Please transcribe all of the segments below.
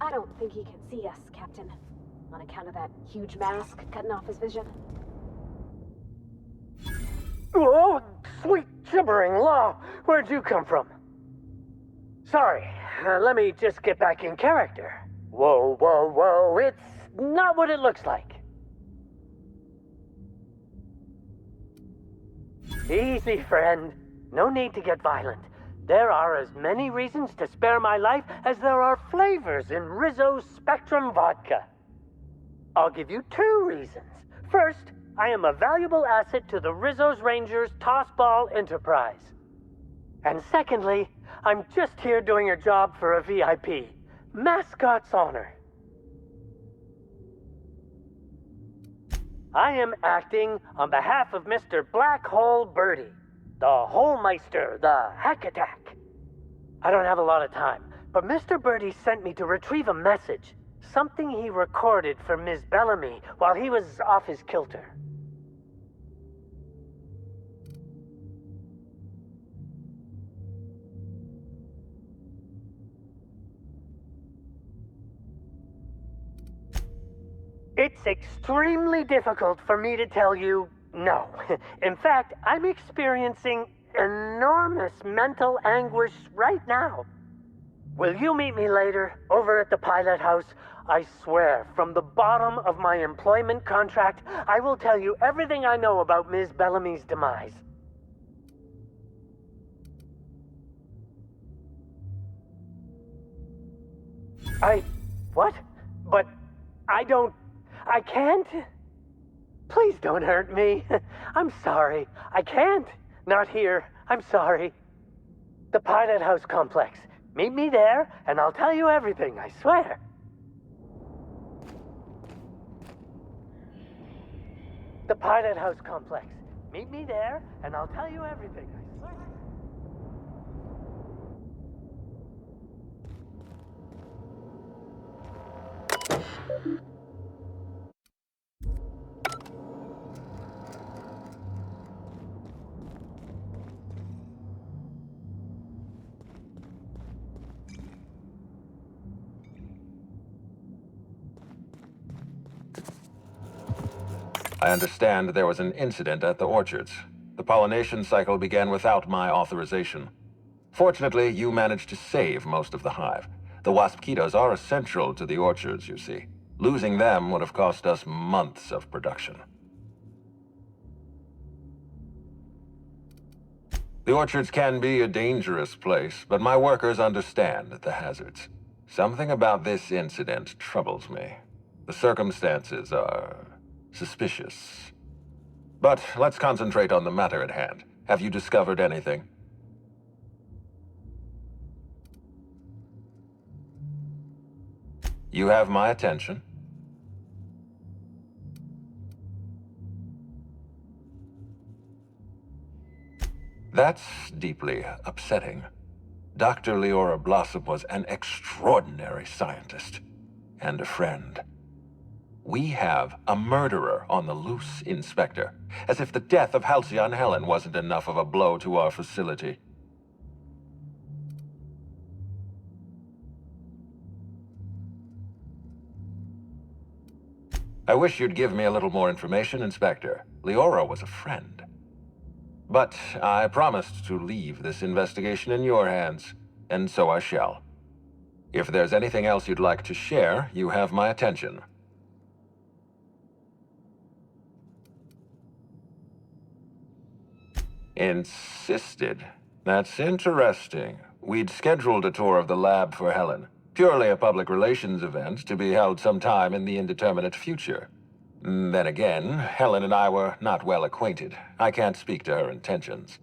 I don't think he can see us, Captain. On account of that huge mask cutting off his vision. Oh, sweet gibbering law! Where'd you come from? Sorry, let me just get back in character. Whoa, whoa, whoa, it's not what it looks like. Easy, friend. No need to get violent. There are as many reasons to spare my life as there are flavors in Rizzo's Spectrum vodka. I'll give you 2 reasons. First, I am a valuable asset to the Rizzo's Rangers Tossball Enterprise. And secondly, I'm just here doing a job for a VIP. Mascot's honor. I am acting on behalf of Mr. Black Hole Berti, the Holmeister, the Hack Attack. I don't have a lot of time, but Mr. Berti sent me to retrieve a message. Something he recorded for Ms. Bellamy while he was off his kilter. It's extremely difficult for me to tell you no. In fact, I'm experiencing enormous mental anguish right now. Will you meet me later, over at the pilot house? I swear, from the bottom of my employment contract, I will tell you everything I know about Ms. Bellamy's demise. What? But I can't? Please don't hurt me. I'm sorry. I can't. Not here. I'm sorry. The pilot house complex. Meet me there, and I'll tell you everything, I swear. The pilot house complex. Meet me there, and I'll tell you everything, I swear. I understand there was an incident at the orchards. The pollination cycle began without my authorization. Fortunately, you managed to save most of the hive. The wasp-ketos are essential to the orchards, you see. Losing them would have cost us months of production. The orchards can be a dangerous place, but my workers understand the hazards. Something about this incident troubles me. The circumstances are suspicious. But let's concentrate on the matter at hand. Have you discovered anything? You have my attention. That's deeply upsetting. Dr. Leora Blossom was an extraordinary scientist and a friend. We have a murderer on the loose, Inspector. As if the death of Halcyon Helen wasn't enough of a blow to our facility. I wish you'd give me a little more information, Inspector. Leora was a friend. But I promised to leave this investigation in your hands, and so I shall. If there's anything else you'd like to share, you have my attention. Insisted. That's interesting. We'd scheduled a tour of the lab for Helen. Purely a public relations event to be held sometime in the indeterminate future. Then again, Helen and I were not well acquainted. I can't speak to her intentions.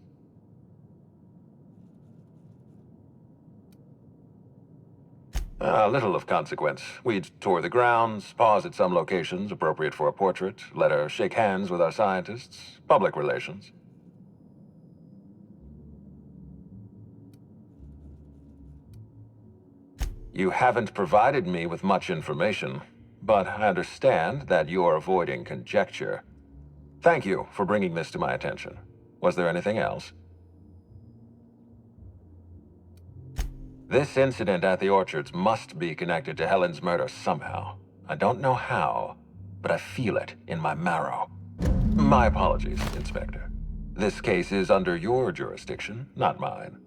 Little of consequence. We'd tour the grounds, pause at some locations appropriate for a portrait, let her shake hands with our scientists. Public relations. You haven't provided me with much information, but I understand that you're avoiding conjecture. Thank you for bringing this to my attention. Was there anything else? This incident at the orchards must be connected to Helen's murder somehow. I don't know how, but I feel it in my marrow. My apologies, Inspector. This case is under your jurisdiction, not mine.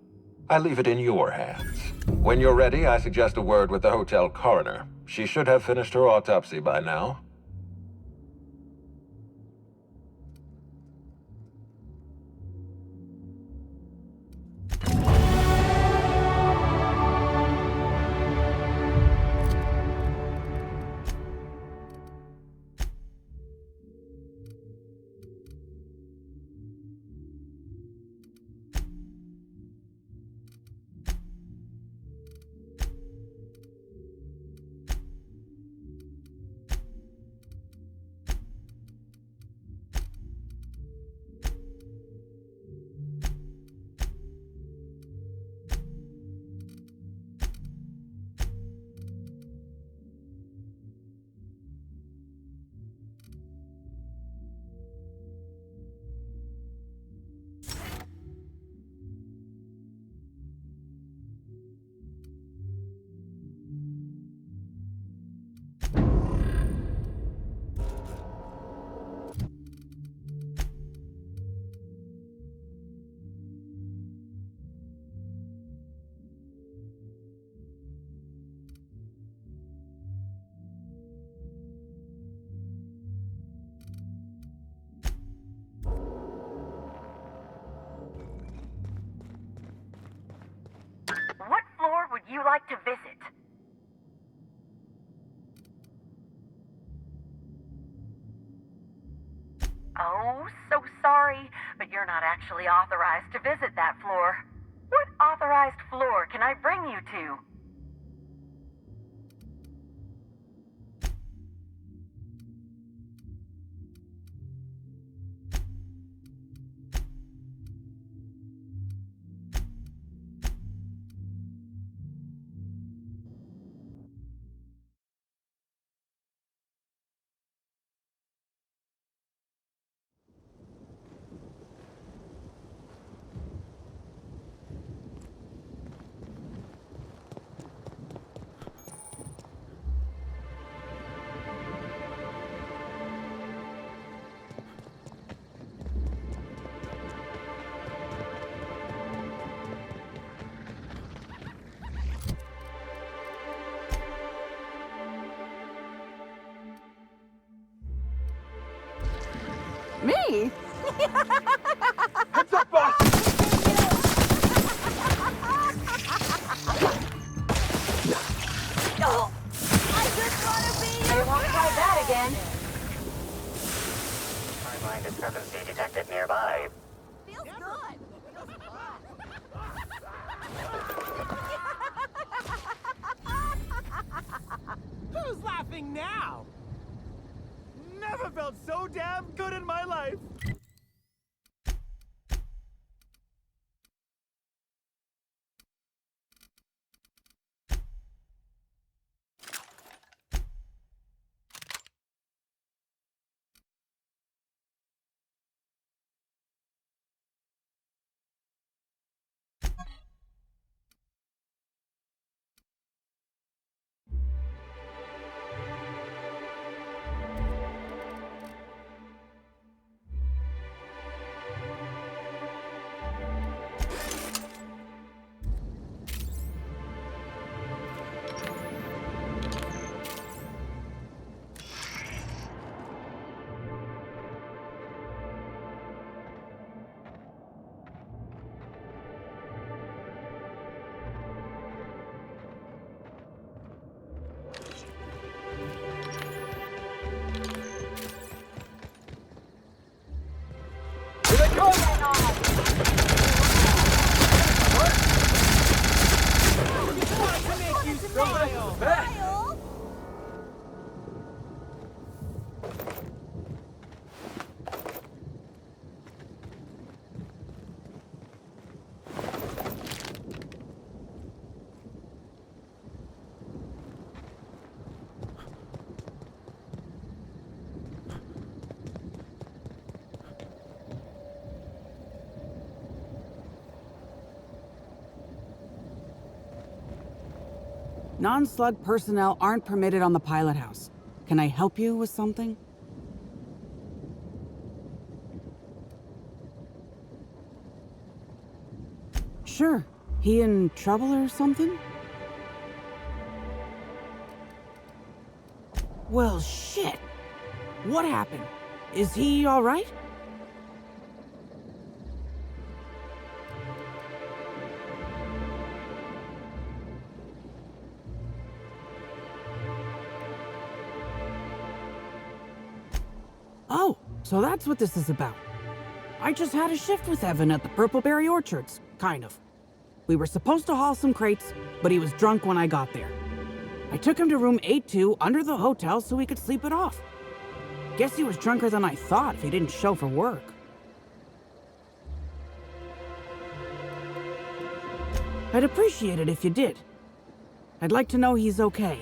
I leave it in your hands. When you're ready, I suggest a word with the hotel coroner. She should have finished her autopsy by now. What floor would you like to visit? Oh, so sorry, but you're not actually authorized to visit that floor. What authorized floor can I bring you to? Me? Heads up, boss! Oh, I just want to be They your won't try that again. Timeline discrepancy detected nearby. Feels good. Who's laughing now? Never felt so damn good in my life. Non-slug personnel aren't permitted on the pilot house. Can I help you with something? Sure. He in trouble or something? Well, shit. What happened? Is he all right? Oh, so that's what this is about. I just had a shift with Evan at the Purpleberry Orchards, kind of. We were supposed to haul some crates, but he was drunk when I got there. I took him to room 82 under the hotel so he could sleep it off. Guess he was drunker than I thought if he didn't show for work. I'd appreciate it if you did. I'd like to know he's okay.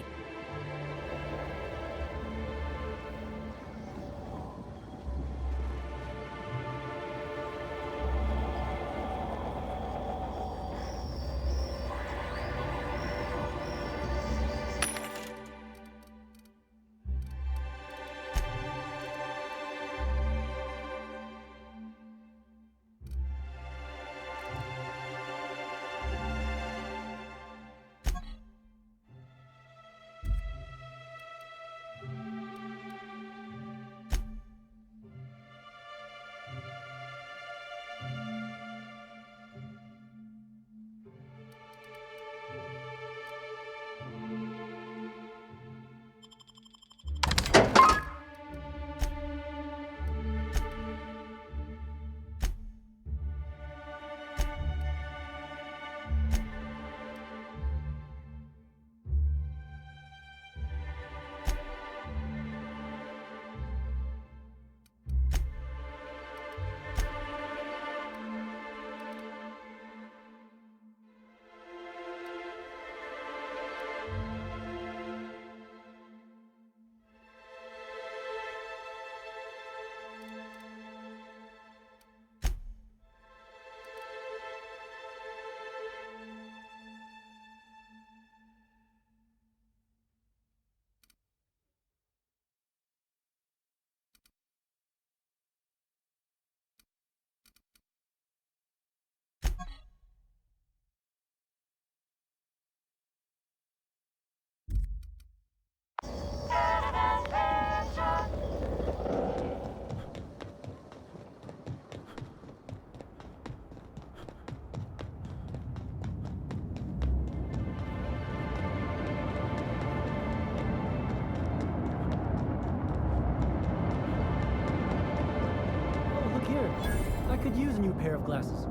I could use a new pair of glasses.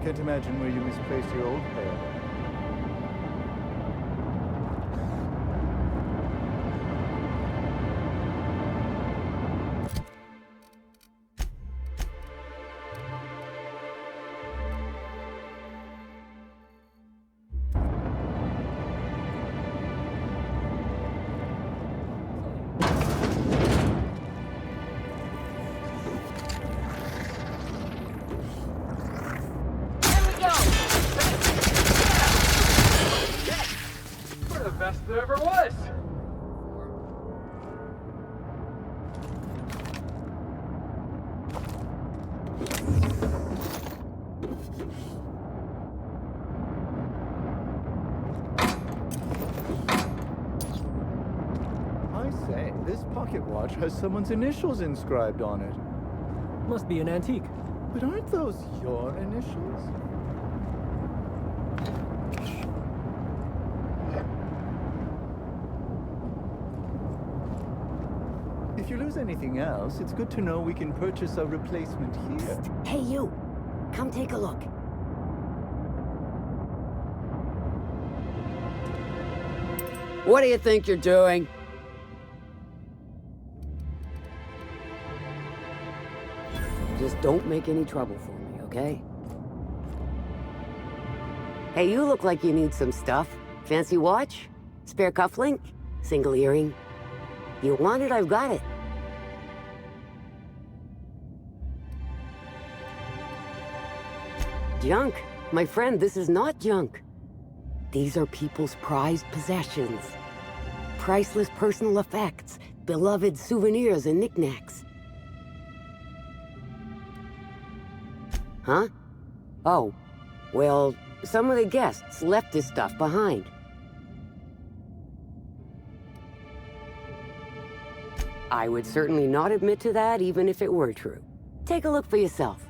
Can't imagine where you misplaced your old pair. There ever was! I say, this pocket watch has someone's initials inscribed on it. Must be an antique. But aren't those your initials? If you lose anything else, it's good to know we can purchase a replacement here. Hey, you. Come take a look. What do you think you're doing? Just don't make any trouble for me, okay? Hey, you look like you need some stuff. Fancy watch? Spare cufflink? Single earring? You want it, I've got it. Junk? My friend, this is not junk. These are people's prized possessions. Priceless personal effects, beloved souvenirs and knickknacks. Huh? Oh, well, some of the guests left this stuff behind. I would certainly not admit to that even if it were true. Take a look for yourself.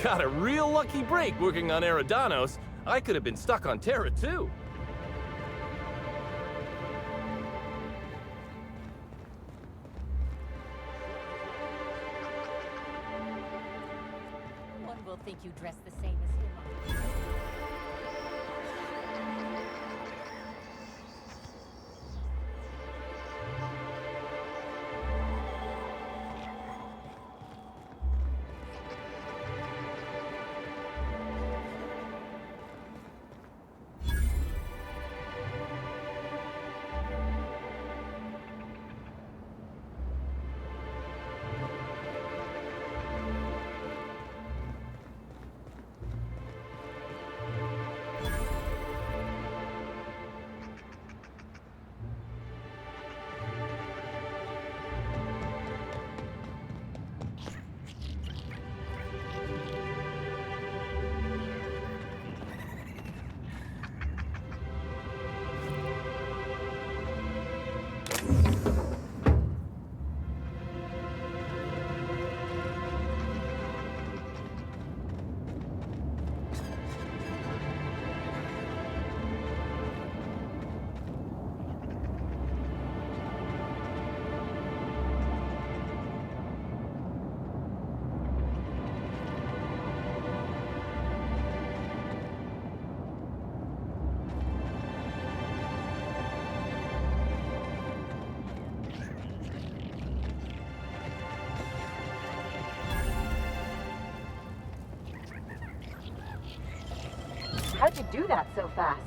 Got a real lucky break working on Eridanos. I could have been stuck on Terra too. How'd you do that so fast?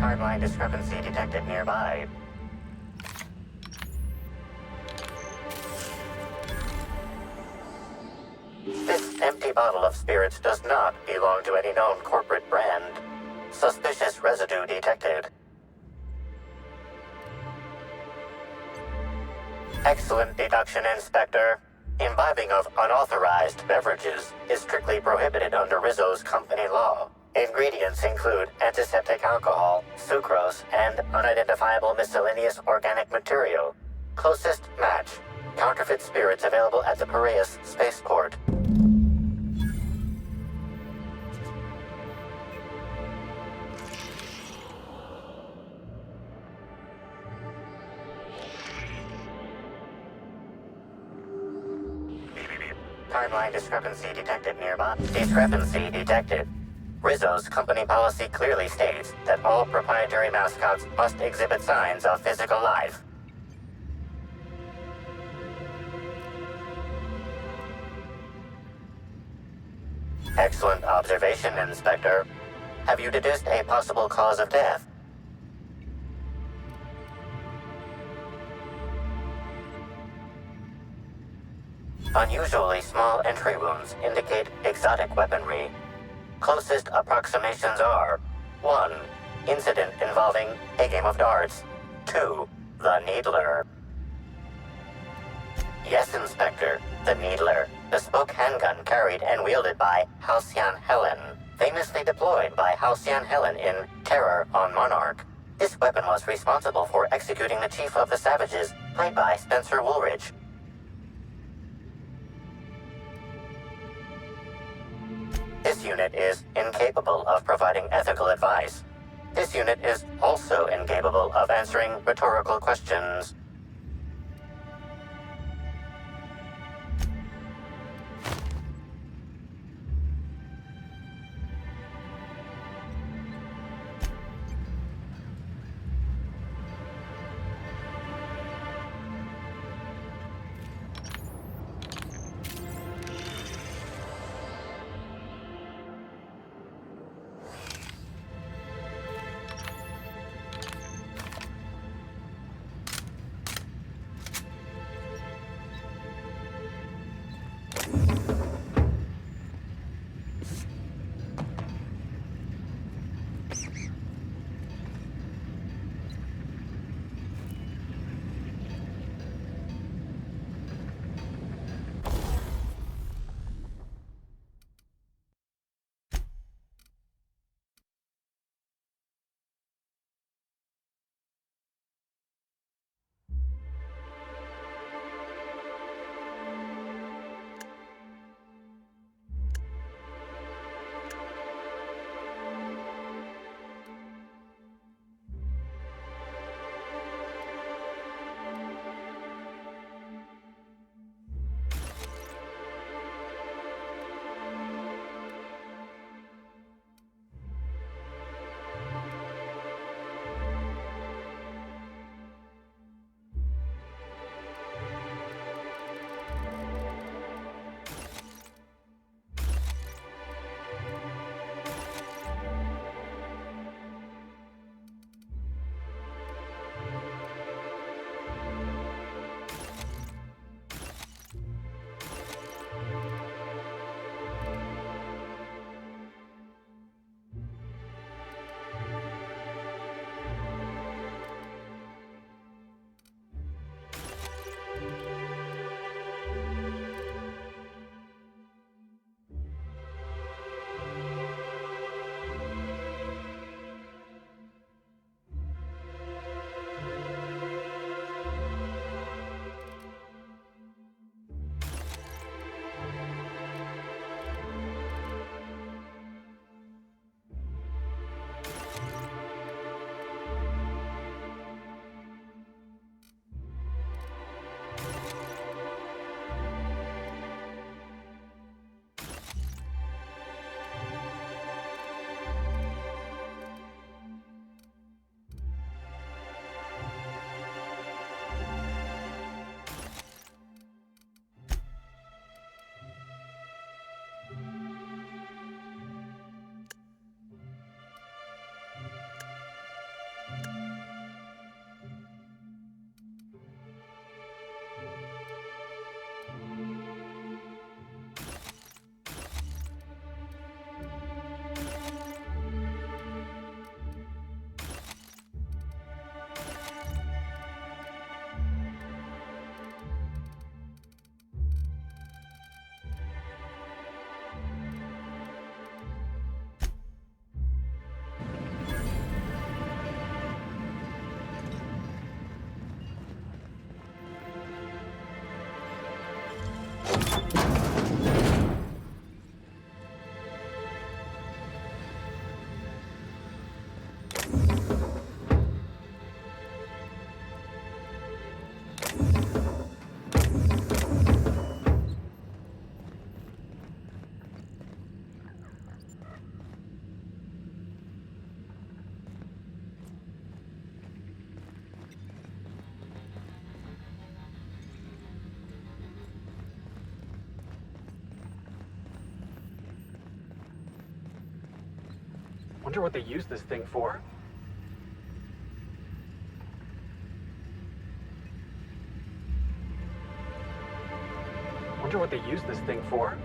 Timeline discrepancy detected nearby. This empty bottle of spirits does not belong to any known corporate brand. Suspicious residue detected. Excellent deduction, Inspector. Imbibing of unauthorized beverages is strictly prohibited under Rizzo's company law. Ingredients include antiseptic alcohol, sucrose, and unidentifiable miscellaneous organic material. Closest match. Counterfeit spirits available at the Piraeus spaceport. Timeline discrepancy detected nearby. Discrepancy detected. Rizzo's company policy clearly states that all proprietary mascots must exhibit signs of physical life. Excellent observation, Inspector. Have you deduced a possible cause of death? Unusually small entry wounds indicate exotic weaponry. Closest approximations are 1. Incident involving a game of darts. 2. The Needler. Yes, Inspector. The Needler. Bespoke handgun carried and wielded by Halcyon Helen. Famously deployed by Halcyon Helen in Terror on Monarch. This weapon was responsible for executing the Chief of the Savages, played by Spencer Woolridge. This unit is incapable of providing ethical advice. This unit is also incapable of answering rhetorical questions. Wonder what they use this thing for. Wonder what they use this thing for.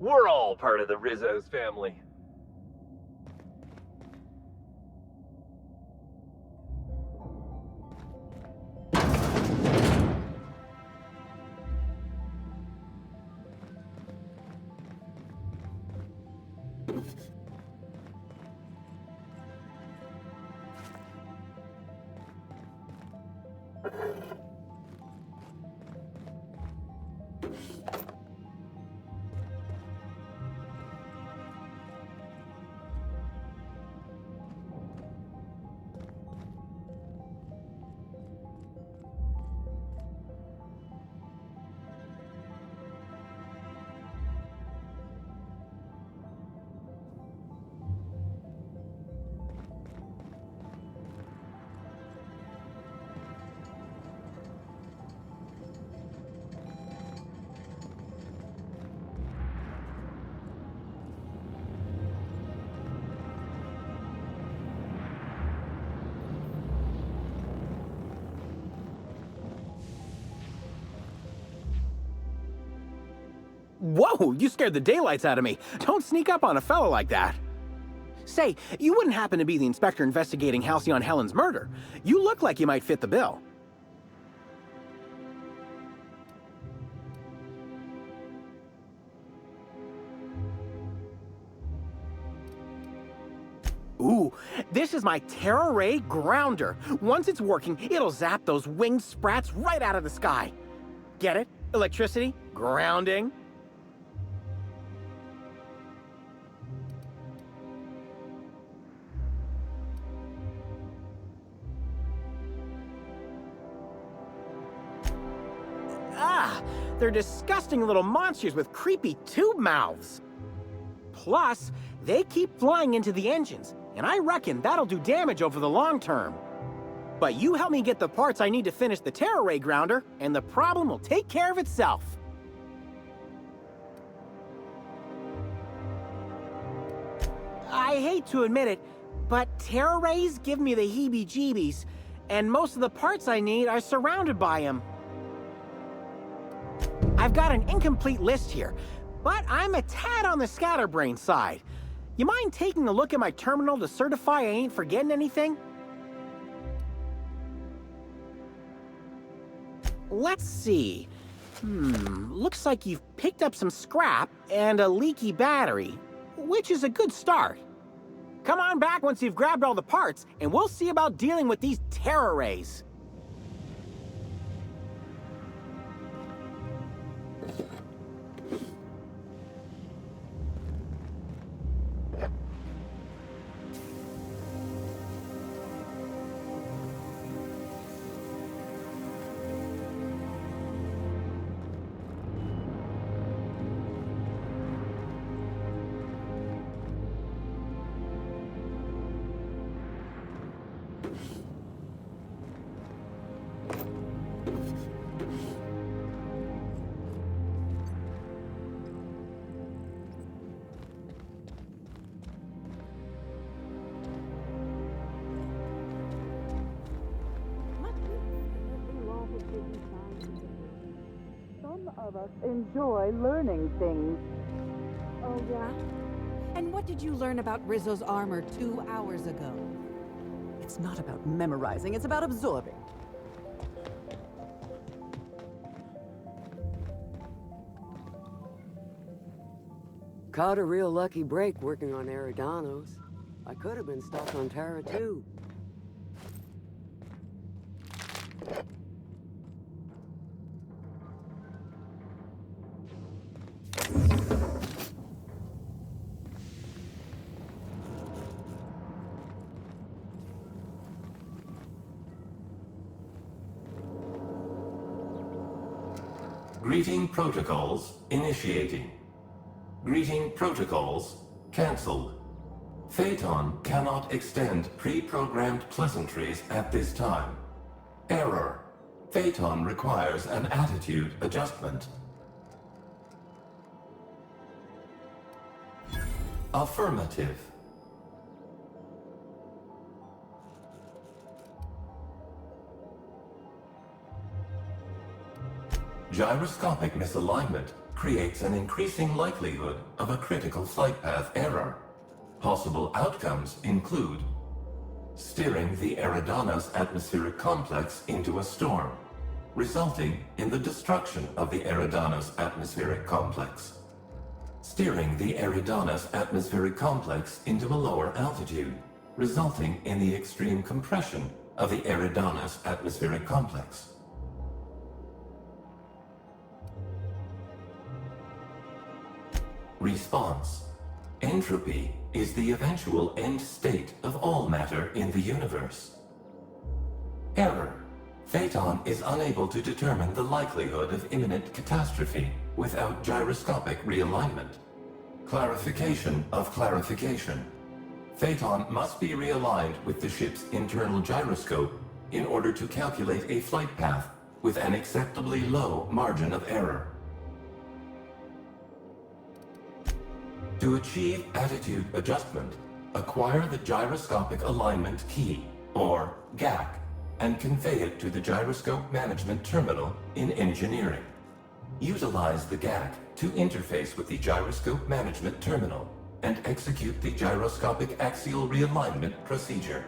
We're all part of the Rizzo's family. Whoa, you scared the daylights out of me. Don't sneak up on a fella like that. Say, you wouldn't happen to be the inspector investigating Halcyon Helen's murder. You look like you might fit the bill. Ooh, this is my Terra Ray Grounder. Once it's working, it'll zap those winged sprats right out of the sky. Get it? Electricity, grounding. They're disgusting little monsters with creepy tube mouths. Plus, they keep flying into the engines, and I reckon that'll do damage over the long term. But you help me get the parts I need to finish the Terror Ray grounder, and the problem will take care of itself. I hate to admit it, but Terror Rays give me the heebie-jeebies, and most of the parts I need are surrounded by them. I've got an incomplete list here, but I'm a tad on the scatterbrain side. You mind taking a look at my terminal to certify I ain't forgetting anything? Let's see. Looks like you've picked up some scrap and a leaky battery, which is a good start. Come on back once you've grabbed all the parts, and we'll see about dealing with these Terror Rays. Of us enjoy learning things. Oh, yeah? And what did you learn about Rizzo's armor 2 hours ago? It's not about memorizing, it's about absorbing. Caught a real lucky break working on Eridane's. I could have been stuck on Terra too. Greeting protocols initiating. Greeting protocols cancelled. Phaeton cannot extend pre-programmed pleasantries at this time. Error. Phaeton requires an attitude adjustment. Affirmative. Gyroscopic misalignment creates an increasing likelihood of a critical flight path error. Possible outcomes include steering the Eridane's atmospheric complex into a storm, resulting in the destruction of the Eridane's atmospheric complex. Steering the Eridane's atmospheric complex into a lower altitude, resulting in the extreme compression of the Eridane's atmospheric complex. Response. Entropy is the eventual end state of all matter in the universe. Error. Phaeton is unable to determine the likelihood of imminent catastrophe without gyroscopic realignment. Clarification of clarification. Phaeton must be realigned with the ship's internal gyroscope in order to calculate a flight path with an acceptably low margin of error. To achieve attitude adjustment, acquire the Gyroscopic Alignment Key, or GAC, and convey it to the Gyroscope Management Terminal in Engineering. Utilize the GAC to interface with the Gyroscope Management Terminal and execute the Gyroscopic Axial Realignment procedure.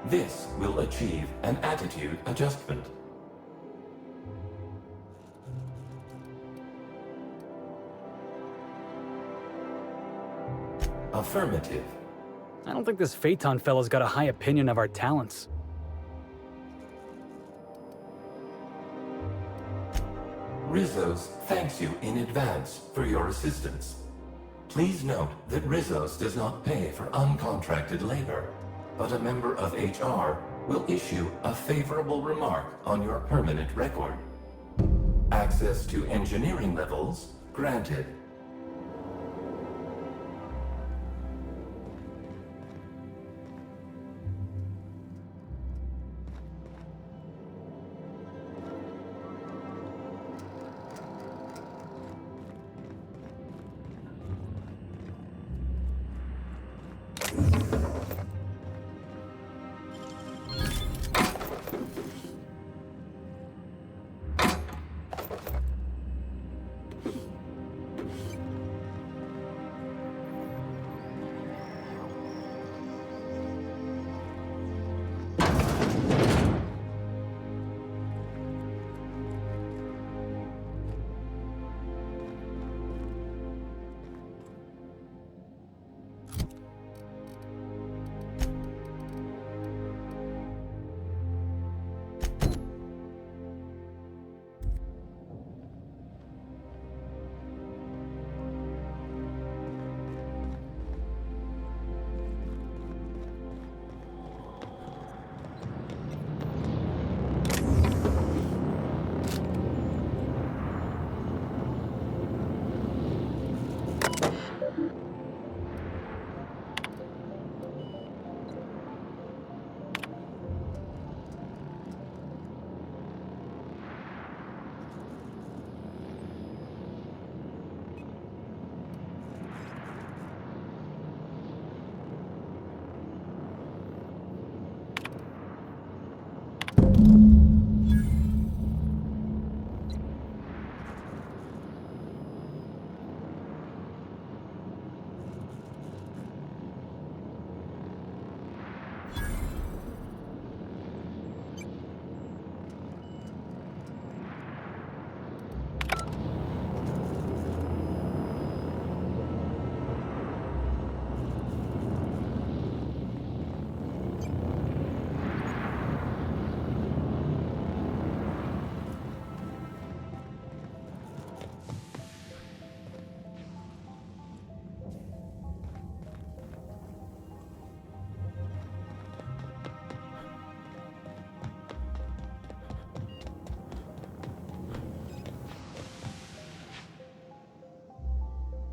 This will achieve an attitude adjustment. Affirmative. I don't think this Phaeton fellow's got a high opinion of our talents. Rizzo's thanks you in advance for your assistance. Please note that Rizzo's does not pay for uncontracted labor, but a member of HR will issue a favorable remark on your permanent record. Access to engineering levels granted.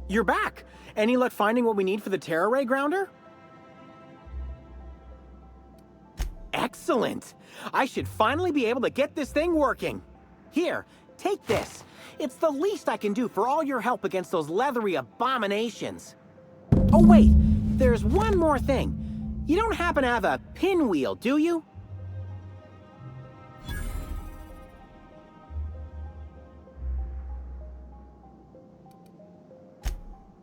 You're back! Any luck finding what we need for the Terra Ray grounder? Excellent! I should finally be able to get this thing working. Here, take this. It's the least I can do for all your help against those leathery abominations. Oh wait, there's one more thing. You don't happen to have a pinwheel, do you?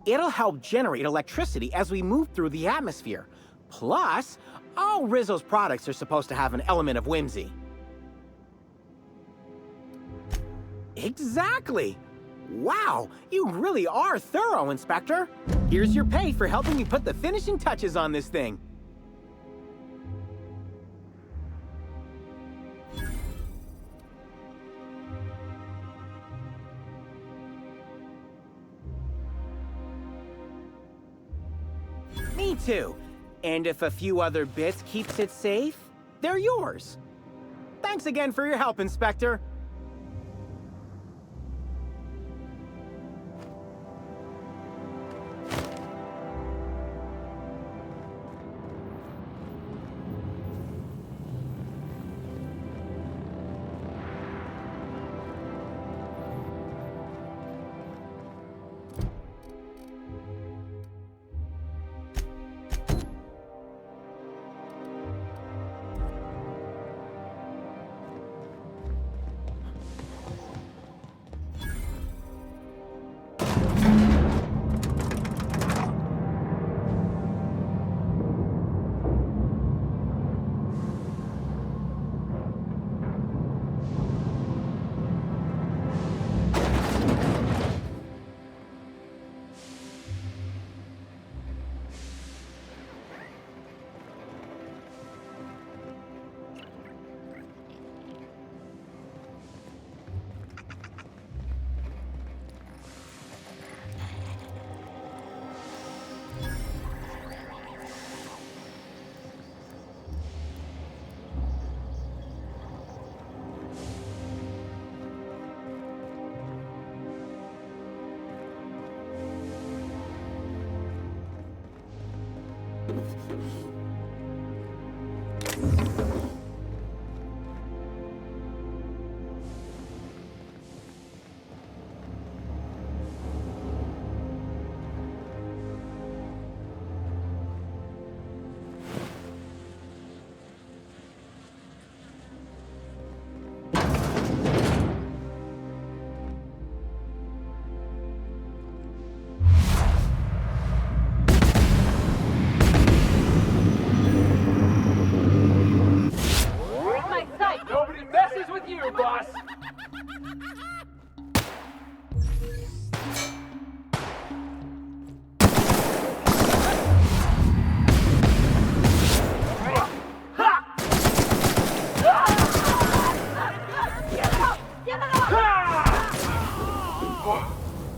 It'll help generate electricity as we move through the atmosphere. Plus, all Rizzo's products are supposed to have an element of whimsy. Exactly! Wow, you really are thorough, Inspector. Here's your pay for helping me put the finishing touches on this thing. Me too. And if a few other bits keeps it safe, they're yours. Thanks again for your help, Inspector.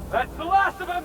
That's the last of him!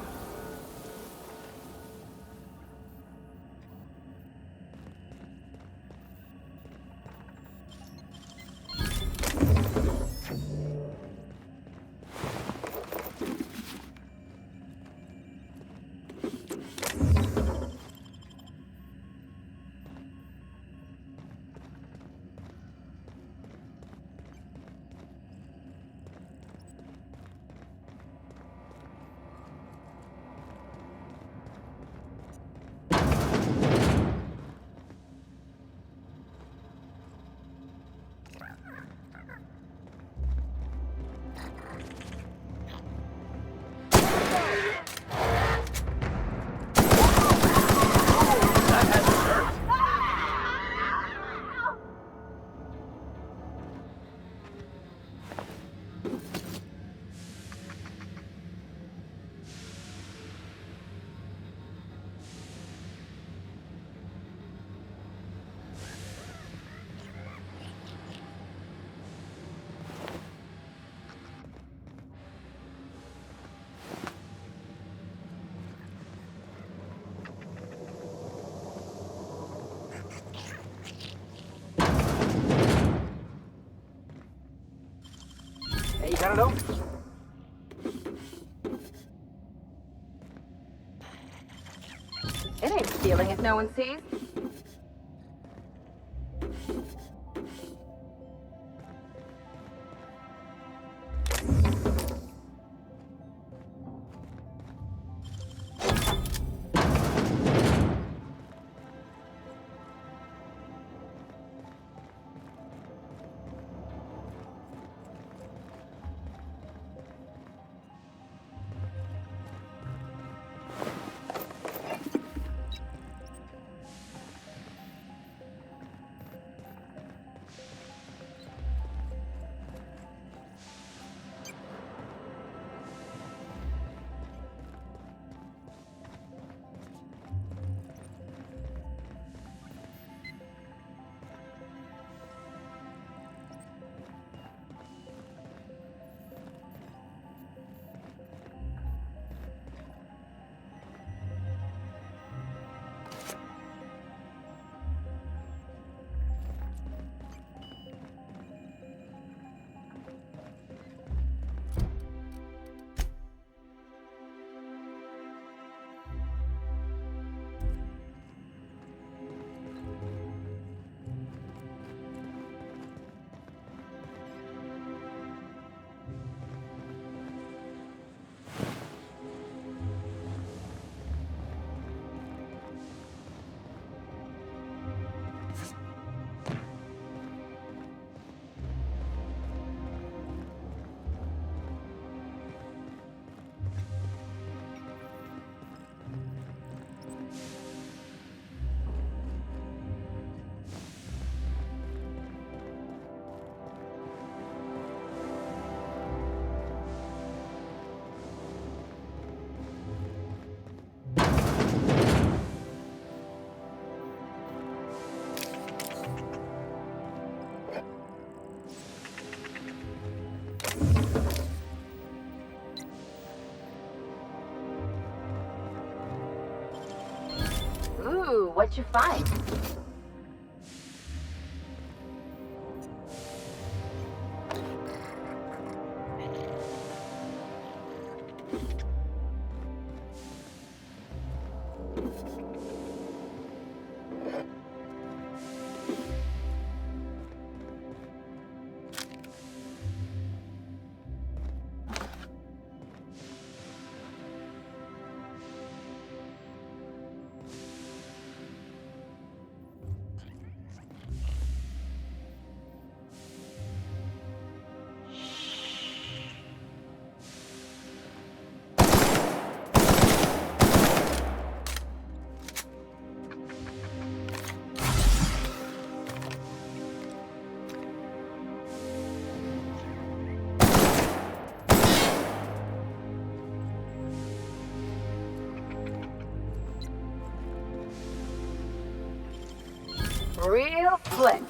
Hey, you got it open? It ain't stealing if no one sees. Ooh, what you find? Real slick.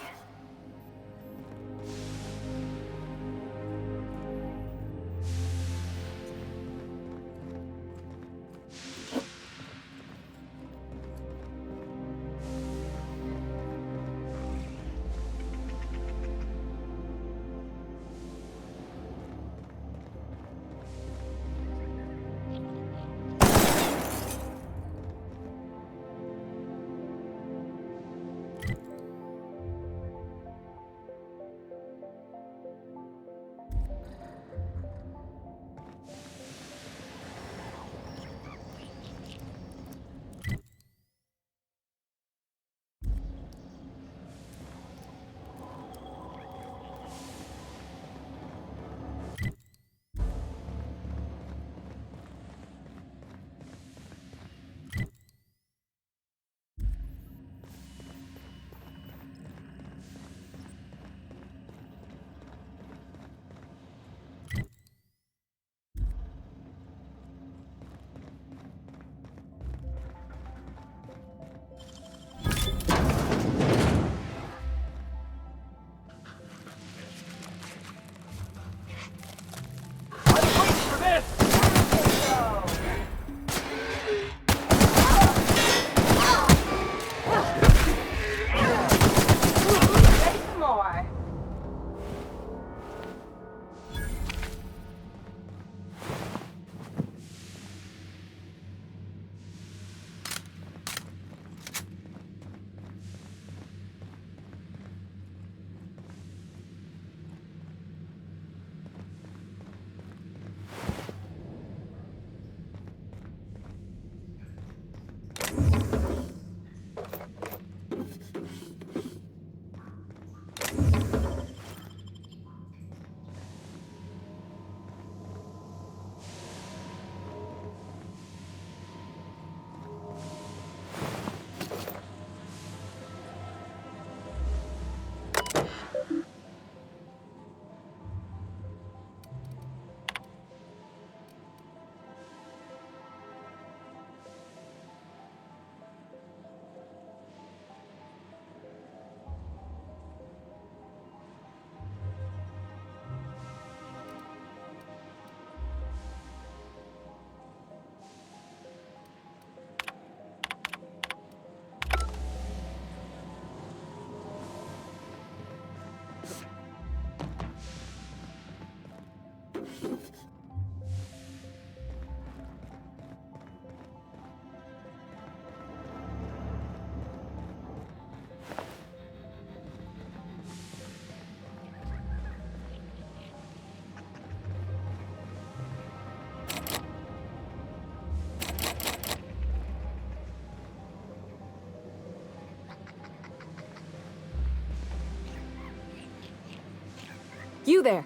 You there.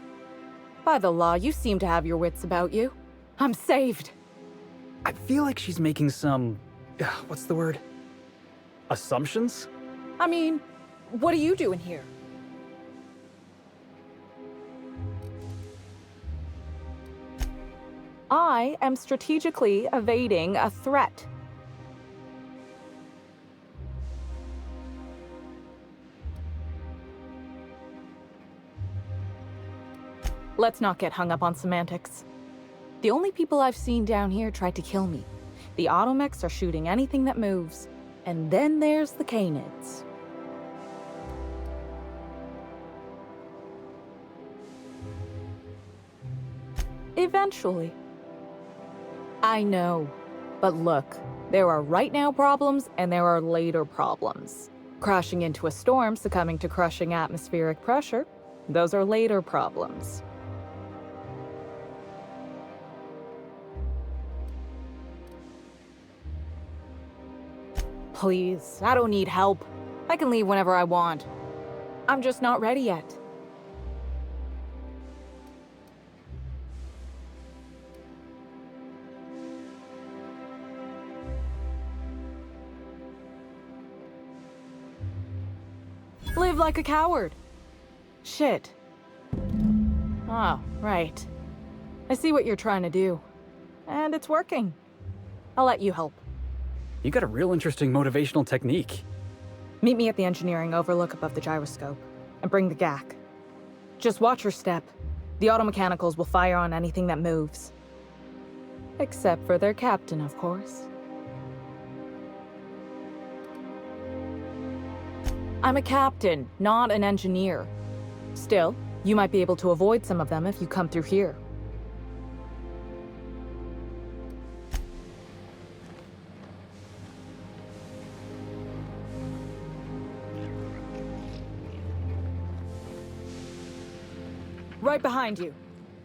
By the law, you seem to have your wits about you. I'm saved. I feel like she's making some... what's the word? Assumptions? I mean, what are you doing here? I am strategically evading a threat. Let's not get hung up on semantics. The only people I've seen down here tried to kill me. The automechs are shooting anything that moves. And then there's the canids. Eventually. I know. But look, there are right now problems and there are later problems. Crashing into a storm, succumbing to crushing atmospheric pressure, those are later problems. Please, I don't need help. I can leave whenever I want. I'm just not ready yet. Live like a coward. Shit. Oh, right. I see what you're trying to do. And it's working. I'll let you help. You got a real interesting motivational technique. Meet me at the engineering overlook above the gyroscope, and bring the GAC. Just watch your step. The automechanicals will fire on anything that moves. Except for their captain, of course. I'm a captain, not an engineer. Still, you might be able to avoid some of them if you come through here. Right behind you.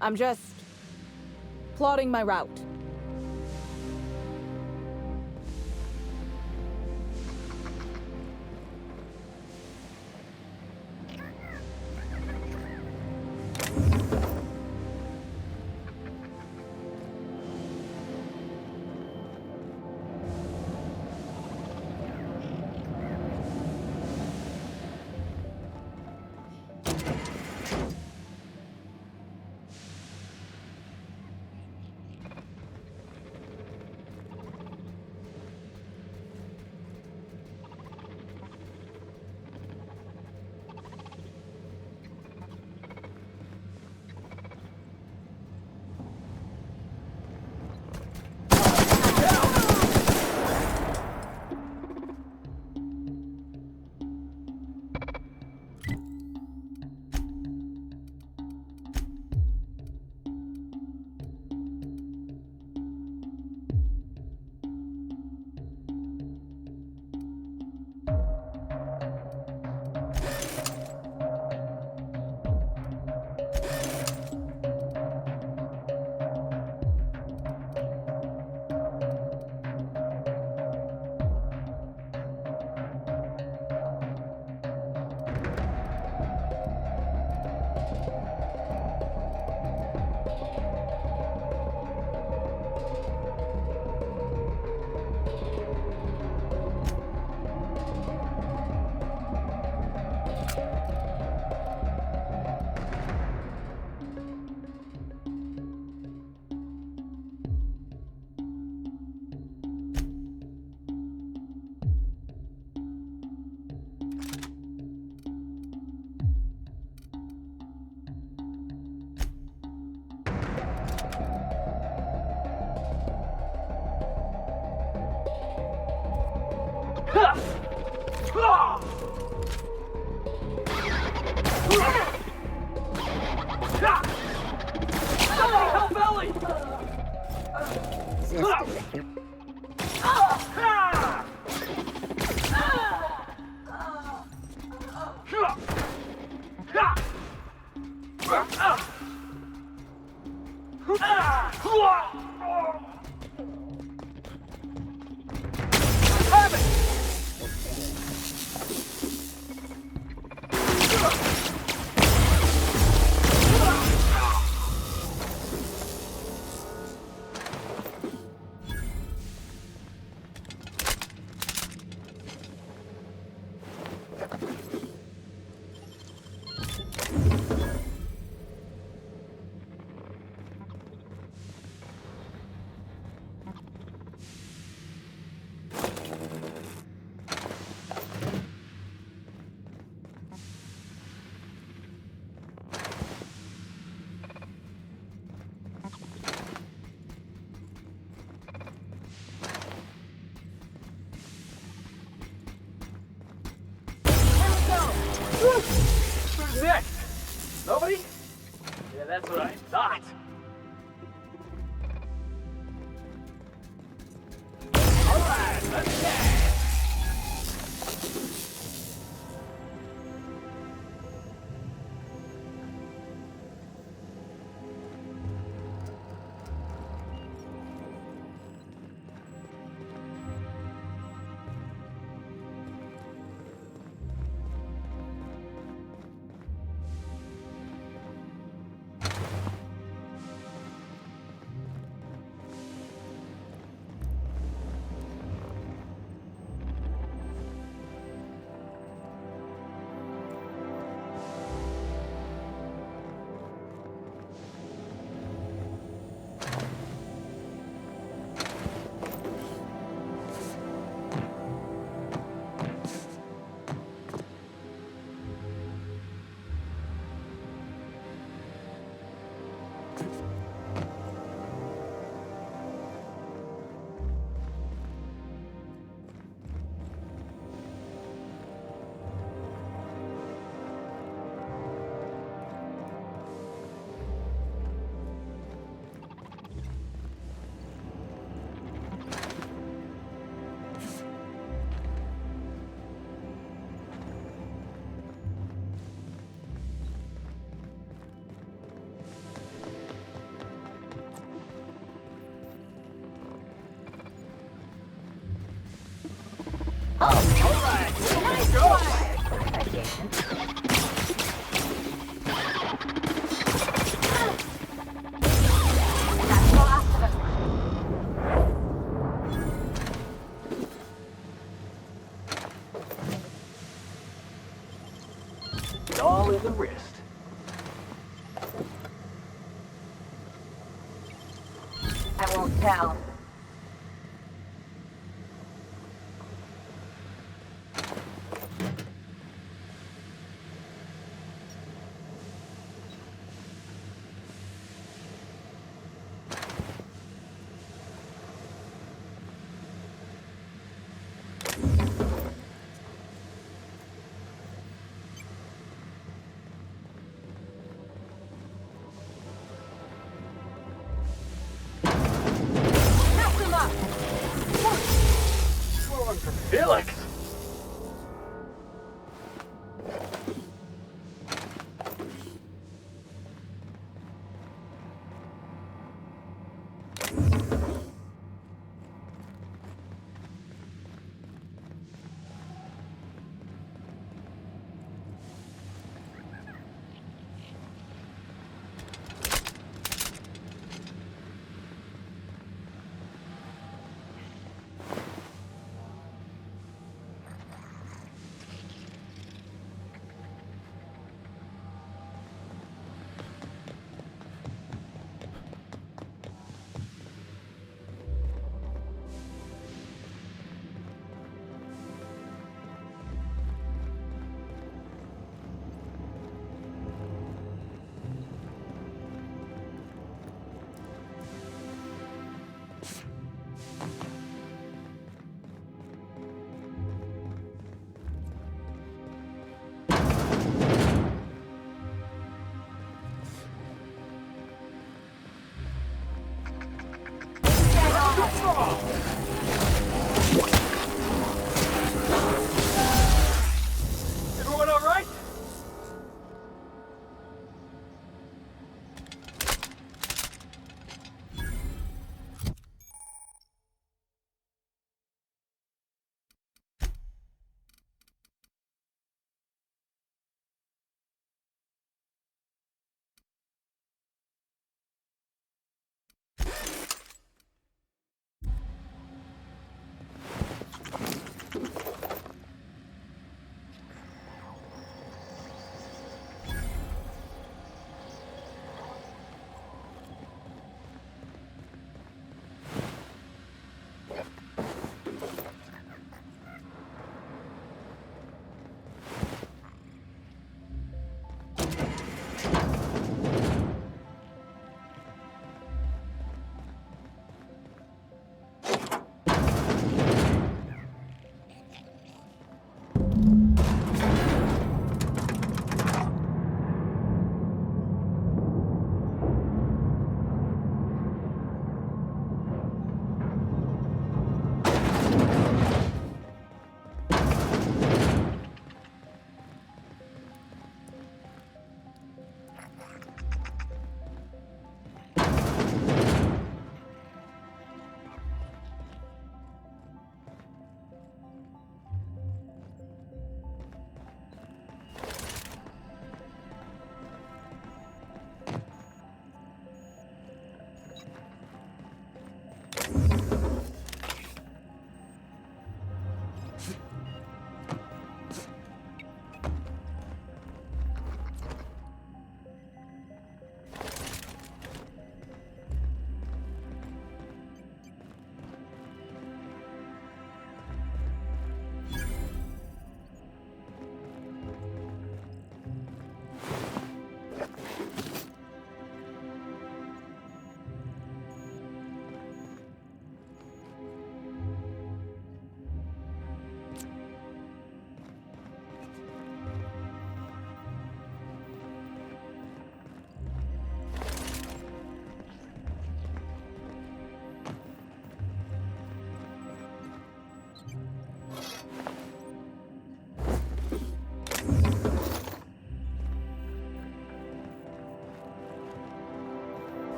I'm just plotting my route. Who's next? Nobody? Yeah, that's what I thought. All right, let's get it. All in the wrist. I won't tell. Felix!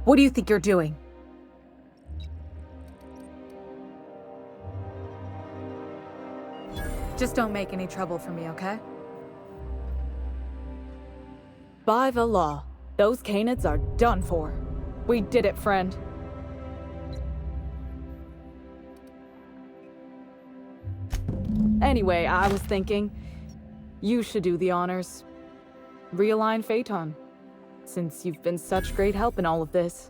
What do you think you're doing? Just don't make any trouble for me, okay? By the law, those canids are done for. We did it, friend. Anyway, I was thinking, you should do the honors. Realign Phaeton, since you've been such great help in all of this.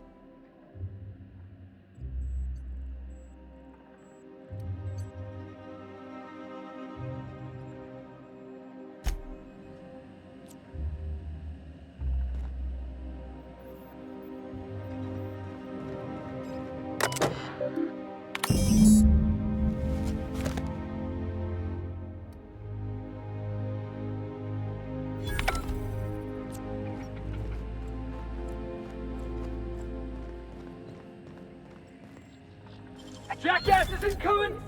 Jackass isn't coming!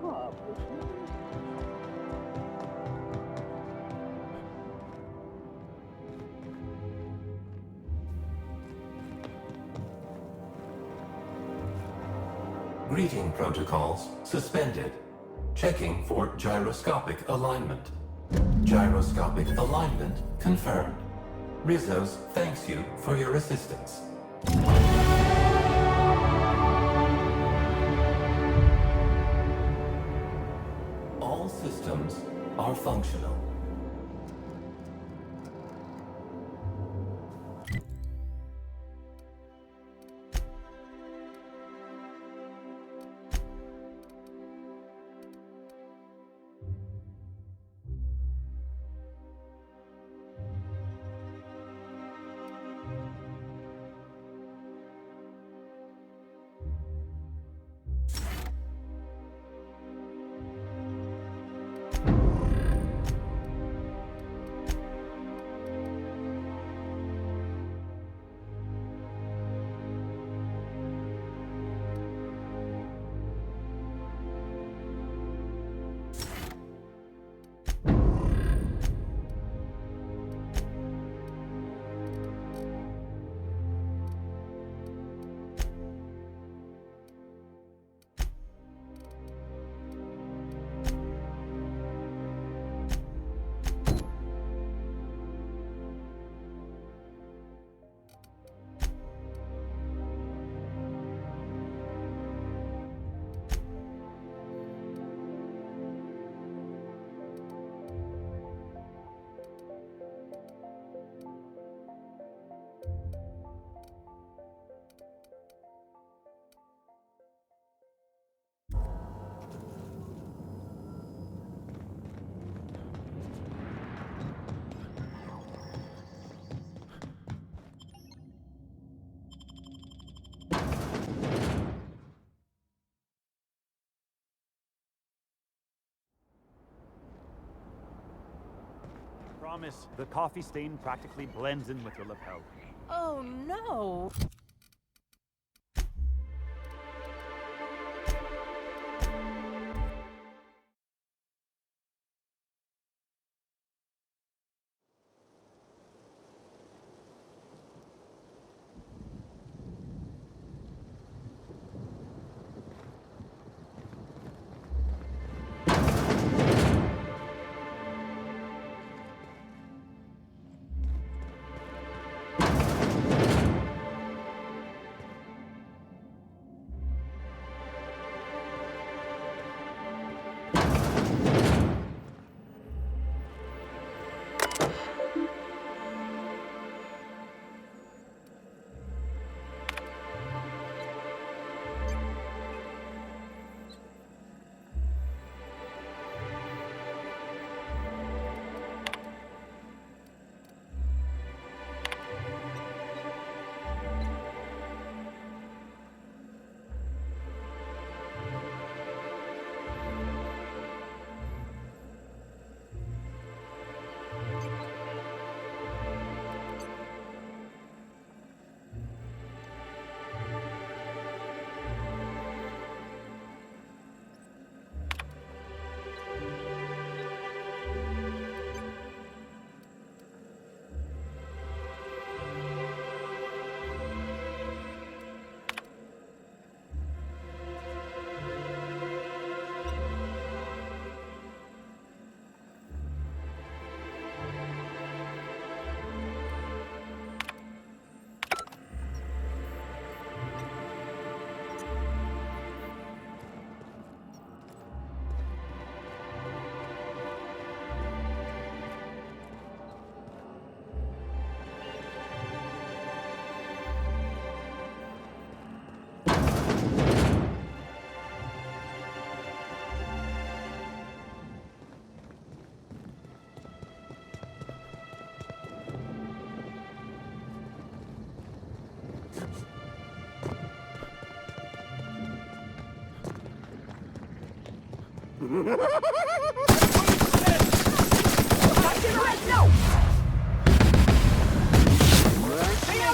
Stop. Greeting protocols suspended. Checking for gyroscopic alignment. Gyroscopic alignment confirmed. Rizzo's thanks you for your assistance. All systems are functional. Promise, the coffee stain practically blends in with your lapel. Oh no!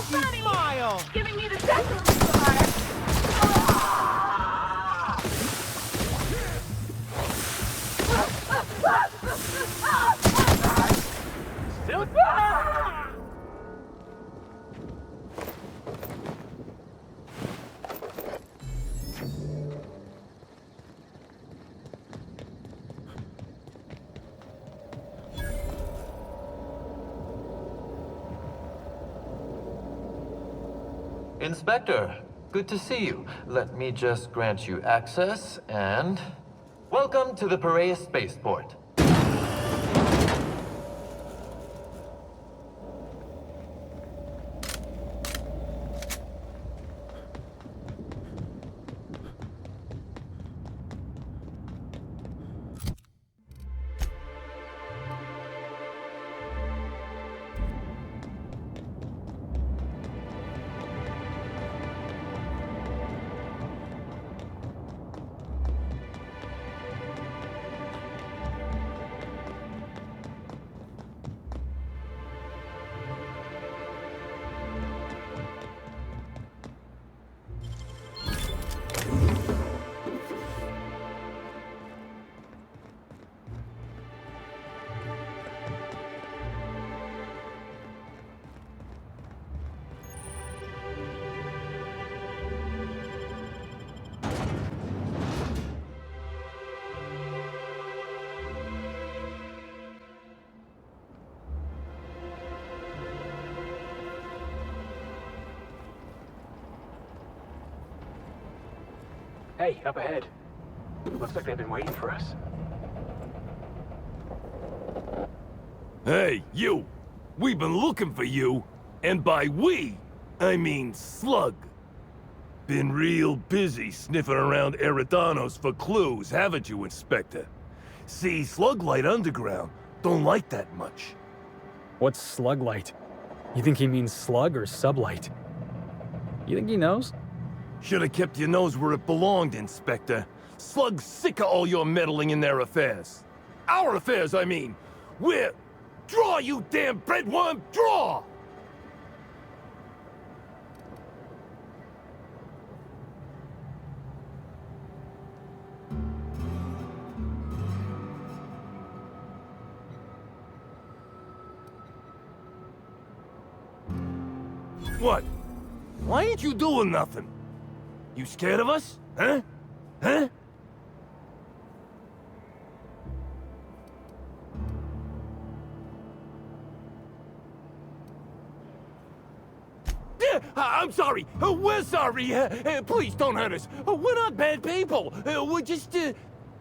Smile! Giving me the second fire! Inspector, good to see you. Let me just grant you access, and... Welcome to the Piraeus Spaceport. Hey, up ahead. Looks like they've been waiting for us. Hey, you! We've been looking for you, and by we, I mean Slug. Been real busy sniffing around Eridane's for clues, haven't you, Inspector? See, Sluglight Underground don't like that much. What's Sluglight? You think he means slug or sublight? You think he knows? Should have kept your nose where it belonged, Inspector. Slug's sick of all your meddling in their affairs. Our affairs, I mean. We're... Draw, you damn breadworm, draw! What? Why ain't you doing nothing? You scared of us? Huh? Huh? I'm sorry. We're sorry. Please don't hurt us. We're not bad people. We're just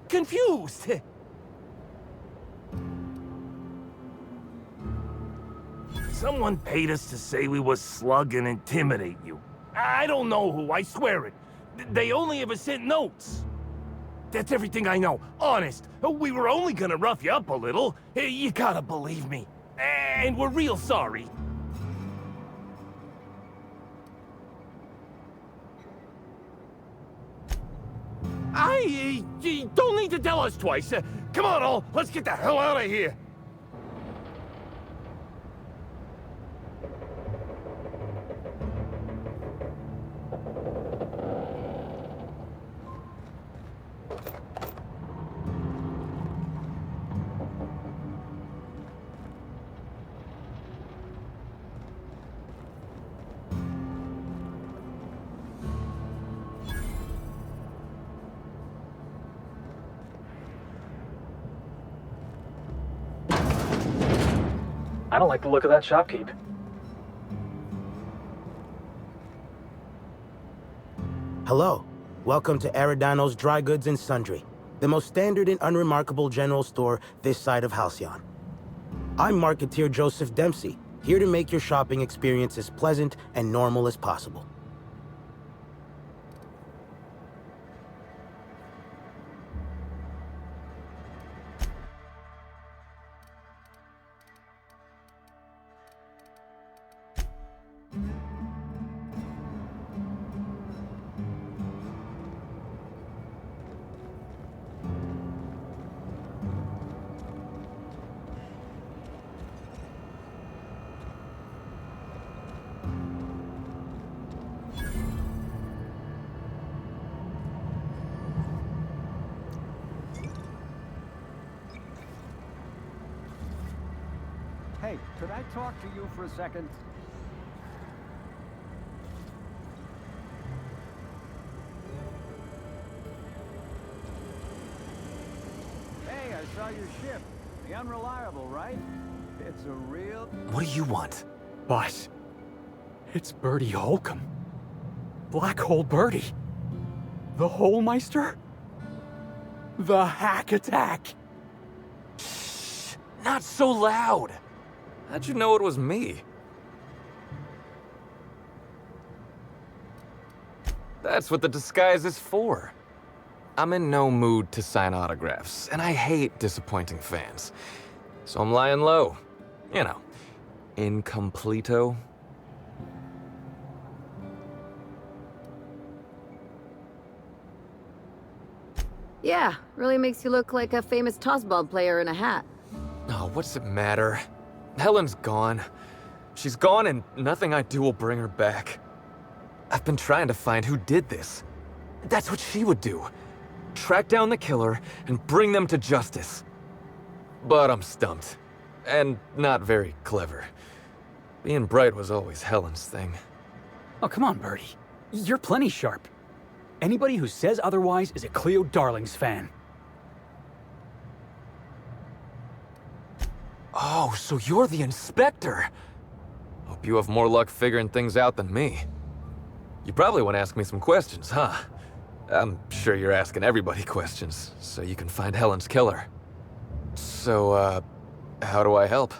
confused. Someone paid us to say we were Slug and intimidate you. I don't know who, I swear it. They only ever sent notes. That's everything I know, honest. We were only gonna rough you up a little. You gotta believe me. And we're real sorry. You don't need to tell us twice. Come on, all. Let's get the hell out of here. I don't like the look of that shopkeep. Hello. Welcome to Eridane's Dry Goods and Sundry, the most standard and unremarkable general store this side of Halcyon. I'm Marketeer Joseph Dempsey, here to make your shopping experience as pleasant and normal as possible. Hey, could I talk to you for a second? Hey, I saw your ship. The Unreliable, right? It's a real... What do you want? Boss, it's Bertie Holcomb. Black Hole Bertie. The Holmeister? The Hack Attack. Shh, not so loud. How'd you know it was me? That's what the disguise is for. I'm in no mood to sign autographs, and I hate disappointing fans. So I'm lying low. You know, incompleto. Yeah, really makes you look like a famous tossball player in a hat. Oh, what's it matter? Helen's gone. She's gone and nothing I do will bring her back. I've been trying to find who did this. That's what she would do. Track down the killer and bring them to justice. But I'm stumped. And not very clever. Being bright was always Helen's thing. Oh, come on, Bertie. You're plenty sharp. Anybody who says otherwise is a Cleo Darlings fan. Oh, so you're the inspector. Hope you have more luck figuring things out than me. You probably want to ask me some questions, huh? I'm sure you're asking everybody questions, so you can find Helen's killer. So, how do I help?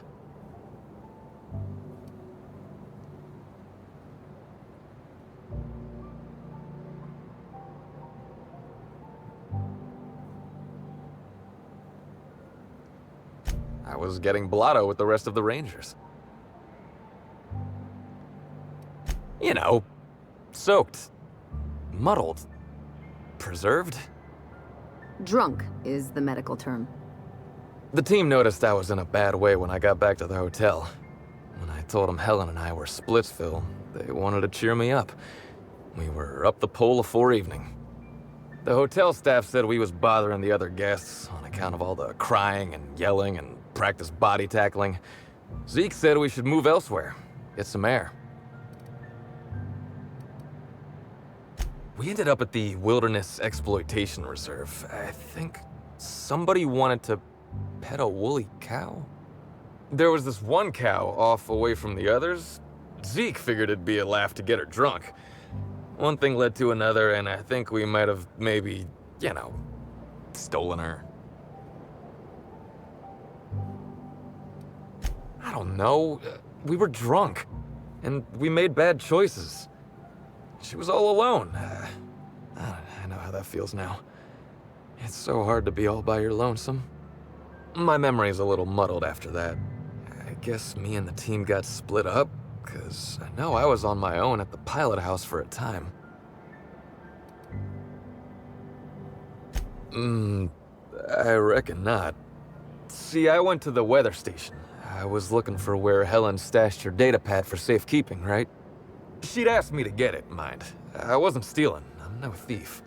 I was getting blotto with the rest of the Rangers. You know, soaked, muddled, preserved. Drunk is the medical term. The team noticed I was in a bad way when I got back to the hotel. When I told them Helen and I were Splitsville, they wanted to cheer me up. We were up the pole afore evening. The hotel staff said we was bothering the other guests on account of all the crying and yelling and practice body tackling. Zeke said we should move elsewhere, get some air. We ended up at the Wilderness Exploitation Reserve. I think somebody wanted to pet a woolly cow? There was this one cow off away from the others. Zeke figured it'd be a laugh to get her drunk. One thing led to another, and I think we might have maybe, you know, stolen her. I don't know. We were drunk, and we made bad choices. She was all alone. I know how that feels now. It's so hard to be all by your lonesome. My memory's a little muddled after that. I guess me and the team got split up, because I know I was on my own at the pilot house for a time. I reckon not. See, I went to the weather station. I was looking for where Helen stashed her datapad for safekeeping, right? She'd asked me to get it, mind. I wasn't stealing. I'm no thief.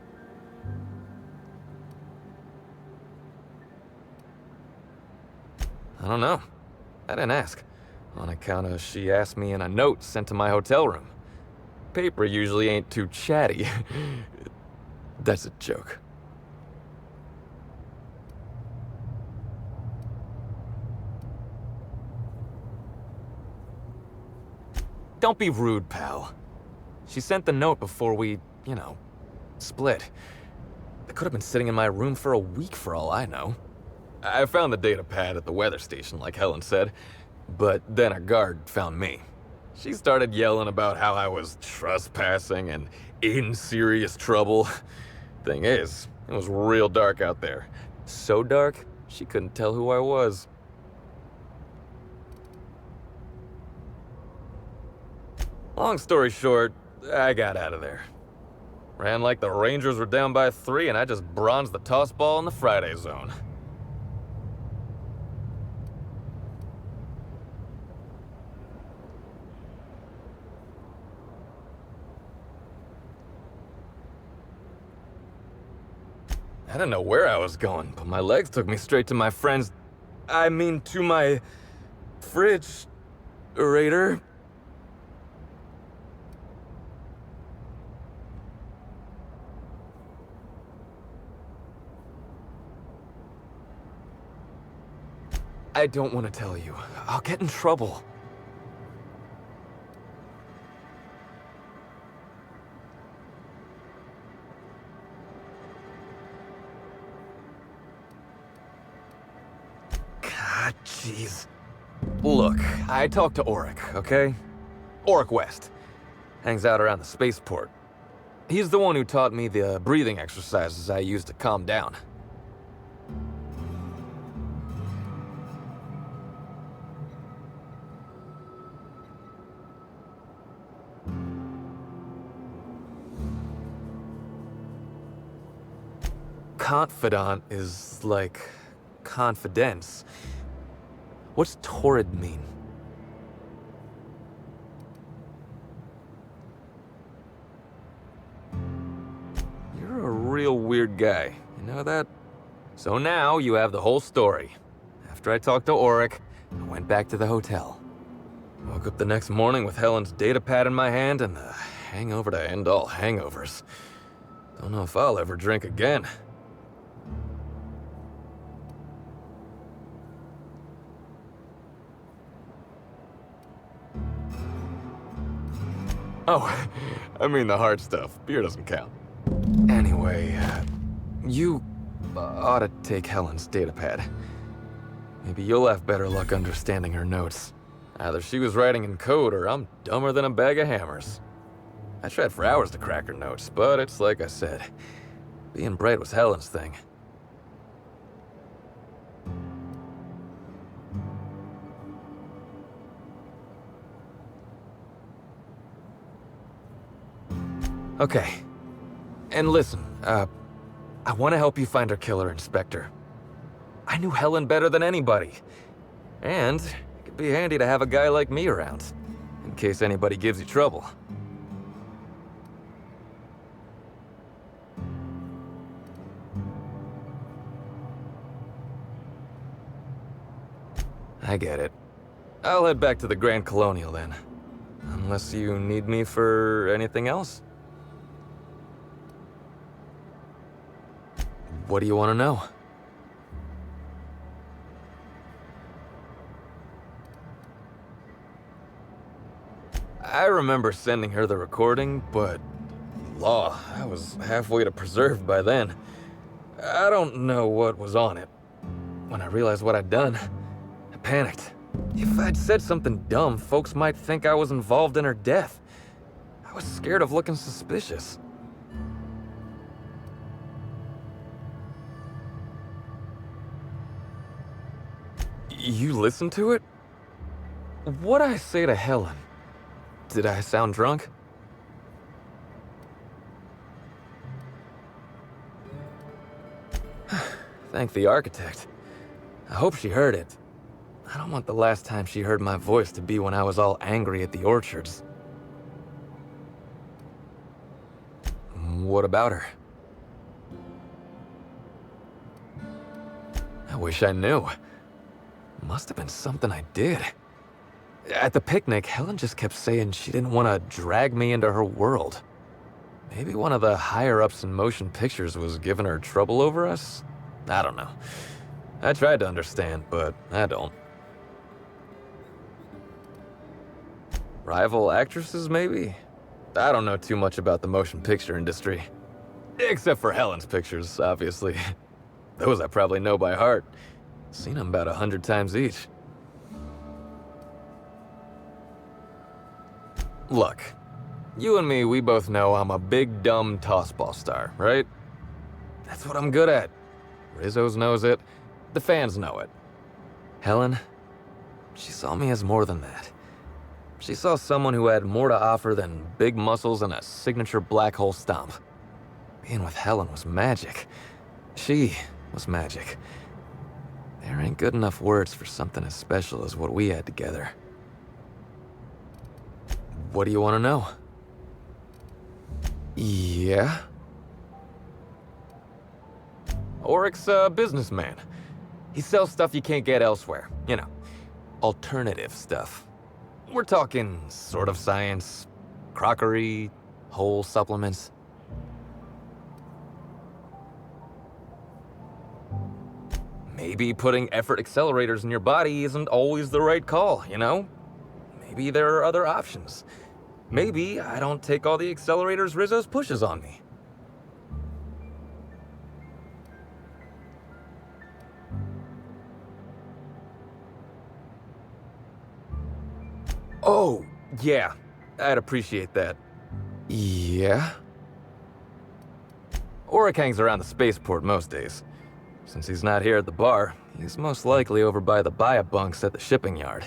I don't know. I didn't ask. On account of she asked me in a note sent to my hotel room. Paper usually ain't too chatty. That's a joke. Don't be rude, pal. She sent the note before we, you know, split. It could have been sitting in my room for a week for all I know. I found the data pad at the weather station, like Helen said, but then a guard found me. She started yelling about how I was trespassing and in serious trouble. Thing is, it was real dark out there. So dark, she couldn't tell who I was. Long story short, I got out of there. Ran like the Rangers were down by 3, and I just bronzed the toss ball in the Friday zone. I didn't know where I was going, but my legs took me straight to my friend's... to my... fridge-rator. I don't want to tell you. I'll get in trouble. jeez. Look, I talked to Auric, okay? Auric West. Hangs out around the spaceport. He's the one who taught me the breathing exercises I use to calm down. Confidant is like confidence. What's torrid mean? You're a real weird guy, you know that? So now you have the whole story. After I talked to Auric, I went back to the hotel. Woke up the next morning with Helen's data pad in my hand and the hangover to end all hangovers. Don't know if I'll ever drink again. Oh, I mean the hard stuff. Beer doesn't count. Anyway, you ought to take Helen's datapad. Maybe you'll have better luck understanding her notes. Either she was writing in code or I'm dumber than a bag of hammers. I tried for hours to crack her notes, but it's like I said. Being bright was Helen's thing. Okay. And listen, I want to help you find her killer, Inspector. I knew Helen better than anybody. And it could be handy to have a guy like me around, in case anybody gives you trouble. I get it. I'll head back to the Grand Colonial then. Unless you need me for anything else? What do you want to know? I remember sending her the recording, but law, I was halfway to preserved by then. I don't know what was on it. When I realized what I'd done, I panicked. If I'd said something dumb, folks might think I was involved in her death. I was scared of looking suspicious. You listened to it? What'd I say to Helen? Did I sound drunk? Thank the architect. I hope she heard it. I don't want the last time she heard my voice to be when I was all angry at the orchards. What about her? I wish I knew. Must have been something I did. At the picnic, Helen just kept saying she didn't want to drag me into her world. Maybe one of the higher-ups in motion pictures was giving her trouble over us? I don't know. I tried to understand, but I don't. Rival actresses, maybe? I don't know too much about the motion picture industry. Except for Helen's pictures, obviously. Those I probably know by heart. Seen them about 100 times each. Look, you and me, we both know I'm a big, dumb tossball star, right? That's what I'm good at. Rizzo's knows it. The fans know it. Helen, she saw me as more than that. She saw someone who had more to offer than big muscles and a signature black hole stomp. Being with Helen was magic. She was magic. There ain't good enough words for something as special as what we had together. What do you want to know? Yeah? Auric's a businessman. He sells stuff you can't get elsewhere. You know, alternative stuff. We're talking sort of science, crockery, whole supplements. Maybe putting effort accelerators in your body isn't always the right call, you know? Maybe there are other options. Maybe I don't take all the accelerators Rizzo's pushes on me. Oh, yeah. I'd appreciate that. Yeah? Oric hangs around the spaceport most days. Since he's not here at the bar, he's most likely over by the buy-up bunks at the shipping yard.